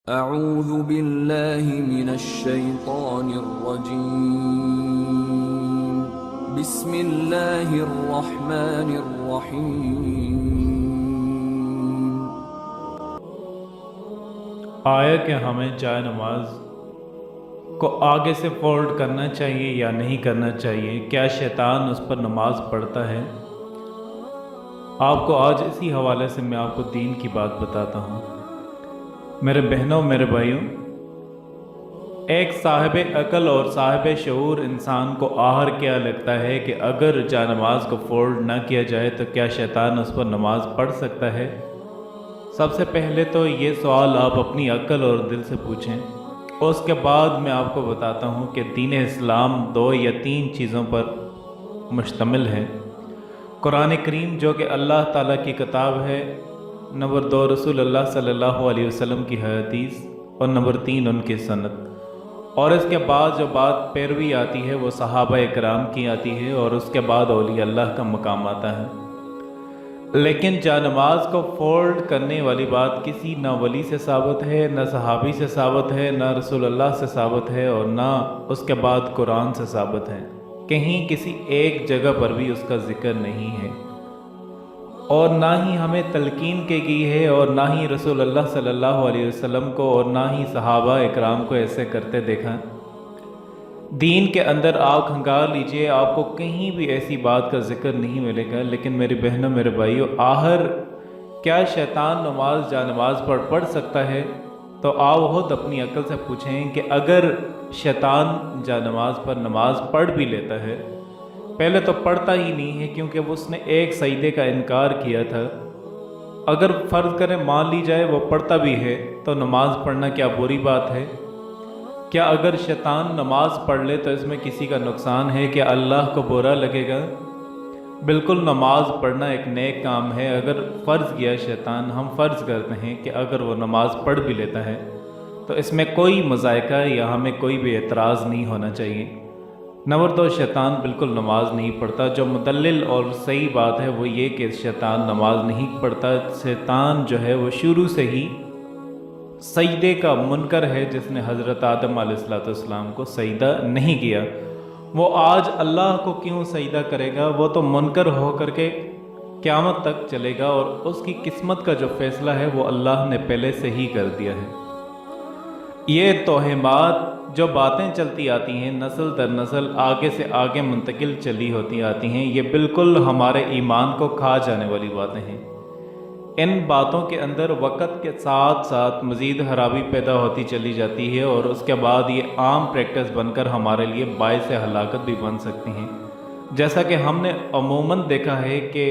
اعوذ باللہ من الشیطان الرجیم بسم اللہ الرحمن الرحیم۔ آیا کہ ہمیں جائے نماز کو آگے سے فولڈ کرنا چاہیے یا نہیں کرنا چاہیے؟ کیا شیطان اس پر نماز پڑھتا ہے؟ آپ کو آج اسی حوالے سے میں آپ کو دین کی بات بتاتا ہوں۔ میرے بہنوں، میرے بھائیوں، ایک صاحب عقل اور صاحب شعور انسان کو آخر کیا لگتا ہے کہ اگر جائے نماز کو فولڈ نہ کیا جائے تو کیا شیطان اس پر نماز پڑھ سکتا ہے؟ سب سے پہلے تو یہ سوال آپ اپنی عقل اور دل سے پوچھیں، اور اس کے بعد میں آپ کو بتاتا ہوں کہ دین اسلام 2 یا 3 چیزوں پر مشتمل ہے۔ قرآن کریم جو کہ اللہ تعالیٰ کی کتاب ہے، نمبر 2 رسول اللہ صلی اللہ علیہ وسلم کی حدیث، اور نمبر 3 ان کی سنت، اور اس کے بعد جو بات پیروی آتی ہے وہ صحابہ اکرام کی آتی ہے، اور اس کے بعد اولیاء اللہ کا مقام آتا ہے۔ لیکن جائے نماز کو فولڈ کرنے والی بات کسی نہ ولی سے ثابت ہے، نہ صحابی سے ثابت ہے، نہ رسول اللہ سے ثابت ہے، اور نہ اس کے بعد قرآن سے ثابت ہے۔ کہیں کسی ایک جگہ پر بھی اس کا ذکر نہیں ہے، اور نہ ہی ہمیں تلقین کی گئی ہے، اور نہ ہی رسول اللہ صلی اللہ علیہ وسلم کو اور نہ ہی صحابہ اکرام کو ایسے کرتے دیکھا۔ دین کے اندر آنکھ کھنگال لیجئے، آپ کو کہیں بھی ایسی بات کا ذکر نہیں ملے گا۔ لیکن میری بہنوں، میرے بھائیوں، آخر کیا شیطان جائے نماز پر پڑھ سکتا ہے؟ تو آپ خود اپنی عقل سے پوچھیں کہ اگر شیطان جائے نماز پر نماز پڑھ بھی لیتا ہے، پہلے تو پڑھتا ہی نہیں ہے کیونکہ اس نے ایک سجدے کا انکار کیا تھا۔ اگر فرض کریں مان لی جائے وہ پڑھتا بھی ہے تو نماز پڑھنا کیا بری بات ہے؟ کیا اگر شیطان نماز پڑھ لے تو اس میں کسی کا نقصان ہے؟ کہ اللہ کو برا لگے گا؟ بالکل، نماز پڑھنا ایک نیک کام ہے۔ اگر فرض کیا شیطان، ہم فرض کرتے ہیں کہ اگر وہ نماز پڑھ بھی لیتا ہے تو اس میں کوئی مذائقہ یا ہمیں کوئی بھی اعتراض نہیں ہونا چاہیے۔ نمبر 2، شیطان بالکل نماز نہیں پڑھتا۔ جو مدلل اور صحیح بات ہے وہ یہ کہ شیطان نماز نہیں پڑھتا۔ شیطان جو ہے وہ شروع سے ہی سجدے کا منکر ہے، جس نے حضرت آدم علیہ السلام کو سجدہ نہیں کیا۔ وہ آج اللہ کو کیوں سجدہ کرے گا؟ وہ تو منکر ہو کر کے قیامت تک چلے گا، اور اس کی قسمت کا جو فیصلہ ہے وہ اللہ نے پہلے سے ہی کر دیا ہے۔ یہ توہمات جو باتیں چلتی آتی ہیں نسل در نسل، آگے سے آگے منتقل چلی ہوتی آتی ہیں، یہ بالکل ہمارے ایمان کو کھا جانے والی باتیں ہیں۔ ان باتوں کے اندر وقت کے ساتھ ساتھ مزید خرابی پیدا ہوتی چلی جاتی ہے، اور اس کے بعد یہ عام پریکٹس بن کر ہمارے لیے باعث ہلاکت بھی بن سکتی ہیں۔ جیسا کہ ہم نے عموماً دیکھا ہے کہ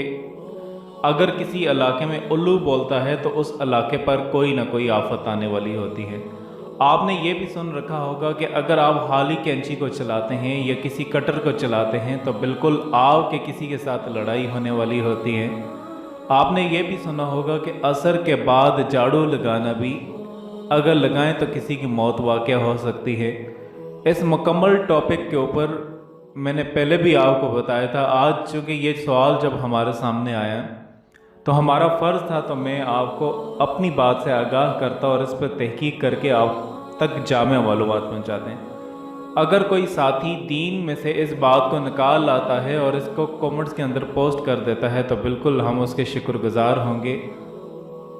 اگر کسی علاقے میں الو بولتا ہے تو اس علاقے پر کوئی نہ کوئی آفت آنے والی ہوتی ہے۔ آپ نے یہ بھی سن رکھا ہوگا کہ اگر آپ خالی کینچی کو چلاتے ہیں یا کسی کٹر کو چلاتے ہیں تو بالکل آپ کے کسی کے ساتھ لڑائی ہونے والی ہوتی ہے۔ آپ نے یہ بھی سنا ہوگا کہ عصر کے بعد جھاڑو لگانا بھی اگر لگائیں تو کسی کی موت واقع ہو سکتی ہے۔ اس مکمل ٹاپک کے اوپر میں نے پہلے بھی آپ کو بتایا تھا۔ آج چونکہ یہ سوال جب ہمارے سامنے آیا تو ہمارا فرض تھا تو میں آپ کو اپنی بات سے آگاہ کرتا اور اس پر تحقیق کر کے آپ تک جامع معلومات پہنچاتے ہیں۔ اگر کوئی ساتھی دین میں سے اس بات کو نکال لاتا ہے اور اس کو کومنٹس کے اندر پوسٹ کر دیتا ہے تو بالکل ہم اس کے شکر گزار ہوں گے،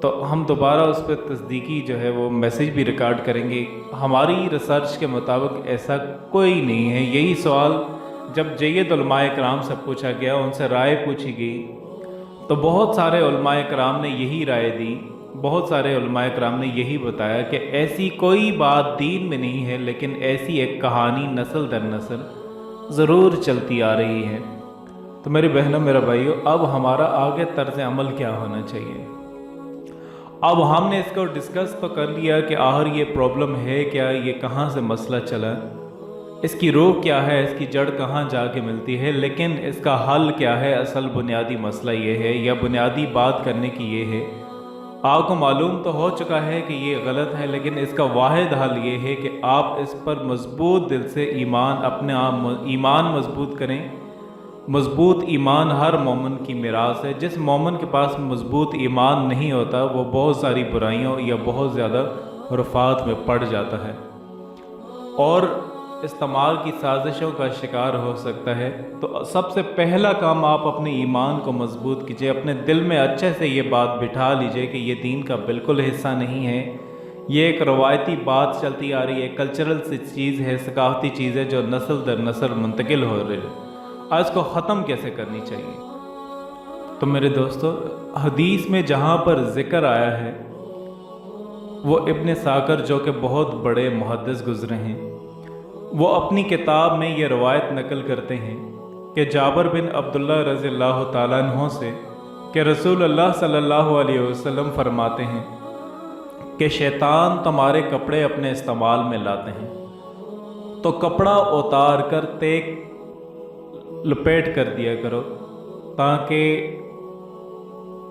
تو ہم دوبارہ اس پہ تصدیقی جو ہے وہ میسیج بھی ریکارڈ کریں گے۔ ہماری ریسرچ کے مطابق ایسا کوئی نہیں ہے۔ یہی سوال جب جید علماء کرام سے پوچھا گیا، ان سے رائے پوچھی گئی، تو بہت سارے علماء کرام نے یہی رائے دی، بہت سارے علماء کرام نے یہی بتایا کہ ایسی کوئی بات دین میں نہیں ہے، لیکن ایسی ایک کہانی نسل در نسل ضرور چلتی آ رہی ہے۔ تو میری بہنوں، میرے بھائیوں، اب ہمارا آگے طرز عمل کیا ہونا چاہیے؟ اب ہم نے اس کو ڈسکس تو کر لیا کہ آخر یہ پرابلم ہے کیا، یہ کہاں سے مسئلہ چلا، اس کی روح کیا ہے، اس کی جڑ کہاں جا کے ملتی ہے، لیکن اس کا حل کیا ہے؟ اصل بنیادی مسئلہ یہ ہے، یا بنیادی بات کرنے کی یہ ہے۔ آپ کو معلوم تو ہو چکا ہے کہ یہ غلط ہے، لیکن اس کا واحد حل یہ ہے کہ آپ اس پر مضبوط دل سے اپنے آپ ایمان مضبوط کریں۔ مضبوط ایمان ہر مومن کی میراث ہے۔ جس مومن کے پاس مضبوط ایمان نہیں ہوتا وہ بہت ساری برائیوں یا بہت زیادہ رفات میں پڑ جاتا ہے اور استعمال کی سازشوں کا شکار ہو سکتا ہے۔ تو سب سے پہلا کام آپ اپنے ایمان کو مضبوط کیجئے، اپنے دل میں اچھے سے یہ بات بٹھا لیجئے کہ یہ دین کا بالکل حصہ نہیں ہے، یہ ایک روایتی بات چلتی آ رہی ہے، کلچرل سی چیز ہے، ثقافتی چیز ہے جو نسل در نسل منتقل ہو رہی ہے۔ آج کو ختم کیسے کرنی چاہیے؟ تو میرے دوستو، حدیث میں جہاں پر ذکر آیا ہے وہ ابن ساکر جو کہ بہت بڑے محدث گزرے ہیں، وہ اپنی کتاب میں یہ روایت نقل کرتے ہیں کہ جابر بن عبداللہ رضی اللہ تعالیٰ عنہ سے کہ رسول اللہ صلی اللہ علیہ وسلم فرماتے ہیں کہ شیطان تمہارے کپڑے اپنے استعمال میں لاتے ہیں تو کپڑا اتار کر تیک لپیٹ کر دیا کرو تاکہ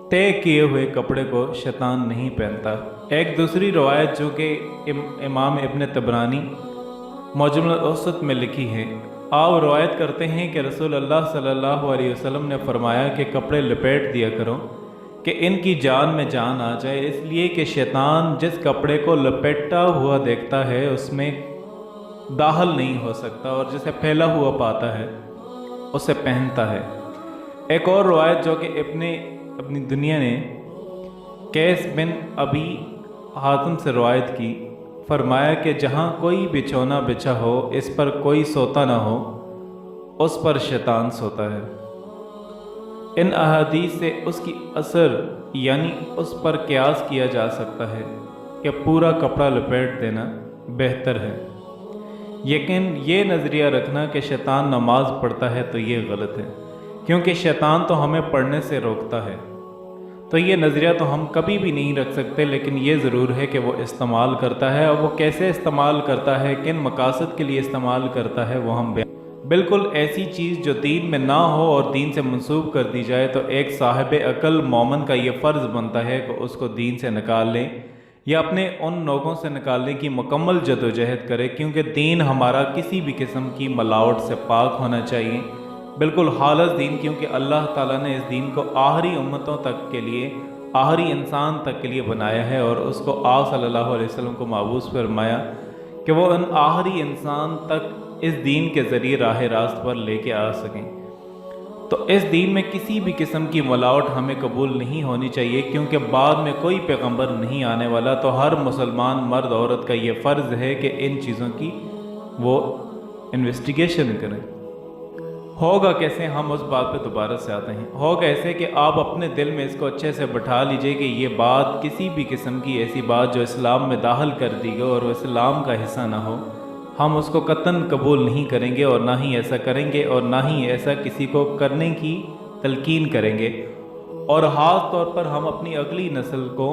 طے کیے ہوئے کپڑے کو شیطان نہیں پہنتا۔ ایک دوسری روایت جو کہ امام ابن طبرانی معجم الاوسط میں لکھی ہے، آپ روایت کرتے ہیں کہ رسول اللہ صلی اللہ علیہ وسلم نے فرمایا کہ کپڑے لپیٹ دیا کرو کہ ان کی جان میں جان آ جائے، اس لیے کہ شیطان جس کپڑے کو لپیٹا ہوا دیکھتا ہے اس میں داخل نہیں ہو سکتا اور جسے پھیلا ہوا پاتا ہے اسے پہنتا ہے۔ ایک اور روایت جو کہ اپنی دنیا نے قیس بن ابی حاتم سے روایت کی، فرمایا کہ جہاں کوئی بچھونا بچھا ہو اس پر کوئی سوتا نہ ہو، اس پر شیطان سوتا ہے۔ ان احادیث سے اس کی اثر یعنی اس پر قیاس کیا جا سکتا ہے کہ پورا کپڑا لپیٹ دینا بہتر ہے، لیکن یہ نظریہ رکھنا کہ شیطان نماز پڑھتا ہے تو یہ غلط ہے، کیونکہ شیطان تو ہمیں پڑھنے سے روکتا ہے، تو یہ نظریہ تو ہم کبھی بھی نہیں رکھ سکتے، لیکن یہ ضرور ہے کہ وہ استعمال کرتا ہے، اور وہ کیسے استعمال کرتا ہے، کن مقاصد کے لیے استعمال کرتا ہے وہ ہم بالکل ایسی چیز جو دین میں نہ ہو اور دین سے منسوب کر دی جائے تو ایک صاحب عقل مومن کا یہ فرض بنتا ہے کہ اس کو دین سے نکال لیں یا اپنے ان لوگوں سے نکالنے کی مکمل جدوجہد کرے، کیونکہ دین ہمارا کسی بھی قسم کی ملاوٹ سے پاک ہونا چاہیے، بالکل خالص دین، کیونکہ اللہ تعالیٰ نے اس دین کو آخری امتوں تک کے لیے، آخری انسان تک کے لیے بنایا ہے، اور اس کو آپ صلی اللہ علیہ وسلم کو مبعوث فرمایا کہ وہ ان آخری انسان تک اس دین کے ذریعے راہ راست پر لے کے آ سکیں۔ تو اس دین میں کسی بھی قسم کی ملاوٹ ہمیں قبول نہیں ہونی چاہیے، کیونکہ بعد میں کوئی پیغمبر نہیں آنے والا، تو ہر مسلمان مرد عورت کا یہ فرض ہے کہ ان چیزوں کی وہ انویسٹیگیشن کریں۔ ہوگا کیسے؟ ہم اس بات پہ دوبارہ سے آتے ہیں۔ ہوگا ایسے کہ آپ اپنے دل میں اس کو اچھے سے بٹھا لیجئے کہ یہ بات کسی بھی قسم کی ایسی بات جو اسلام میں داخل کر دی گئی اور وہ اسلام کا حصہ نہ ہو، ہم اس کو قطعاً قبول نہیں کریں گے، اور نہ ہی ایسا کریں گے، اور نہ ہی ایسا کسی کو کرنے کی تلقین کریں گے، اور خاص طور پر ہم اپنی اگلی نسل کو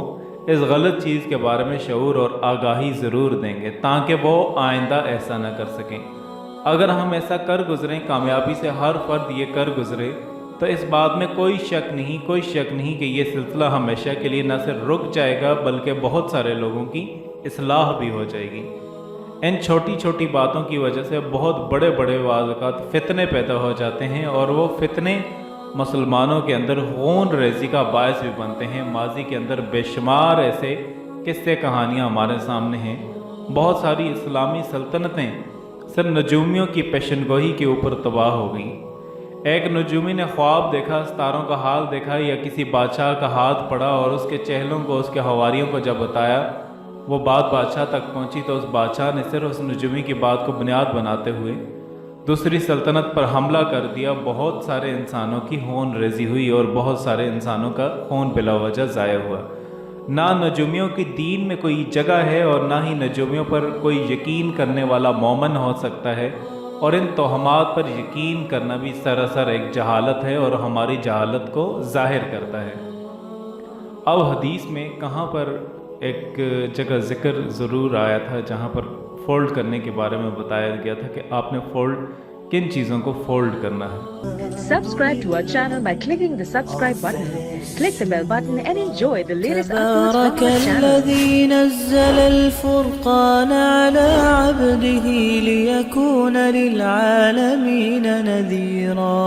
اس غلط چیز کے بارے میں شعور اور آگاہی ضرور دیں گے تاکہ وہ آئندہ ایسا نہ کر سکیں۔ اگر ہم ایسا کر گزریں، کامیابی سے ہر فرد یہ کر گزرے، تو اس بات میں کوئی شک نہیں کہ یہ سلسلہ ہمیشہ کے لیے نہ صرف رک جائے گا بلکہ بہت سارے لوگوں کی اصلاح بھی ہو جائے گی۔ ان چھوٹی چھوٹی باتوں کی وجہ سے بہت بڑے بعض اوقات فتنے پیدا ہو جاتے ہیں، اور وہ فتنے مسلمانوں کے اندر خون ریزی کا باعث بھی بنتے ہیں۔ ماضی کے اندر بے شمار ایسے قصے کہانیاں ہمارے سامنے ہیں، بہت ساری اسلامی سلطنتیں صرف نجومیوں کی پیشن گوئی کے اوپر تباہ ہو گئیں۔ ایک نجومی نے خواب دیکھا، ستاروں کا حال دیکھا، یا کسی بادشاہ کا ہاتھ پڑا اور اس کے چہلوں کو، اس کے حواریوں کو جب بتایا، وہ بات بادشاہ تک پہنچی تو اس بادشاہ نے صرف اس نجومی کی بات کو بنیاد بناتے ہوئے دوسری سلطنت پر حملہ کر دیا۔ بہت سارے انسانوں کی خون ریزی ہوئی اور بہت سارے انسانوں کا خون بلا وجہ ضائع ہوا۔ نہ نجومیوں کی دین میں کوئی جگہ ہے اور نہ ہی نجومیوں پر کوئی یقین کرنے والا مومن ہو سکتا ہے، اور ان توہمات پر یقین کرنا بھی سراسر ایک جہالت ہے اور ہماری جہالت کو ظاہر کرتا ہے۔ اب حدیث میں کہاں پر ایک جگہ ذکر ضرور آیا تھا جہاں پر فولڈ کرنے کے بارے میں بتایا گیا تھا کہ آپ نے کن چیزوں کو فولڈ کرنا ہے۔ Subscribe to our channel by clicking the subscribe button. Click the bell button and enjoy the latest uploads from our تبارك channel. الذي نزل الفرقان على عبده ليكون للعالمين نذيرا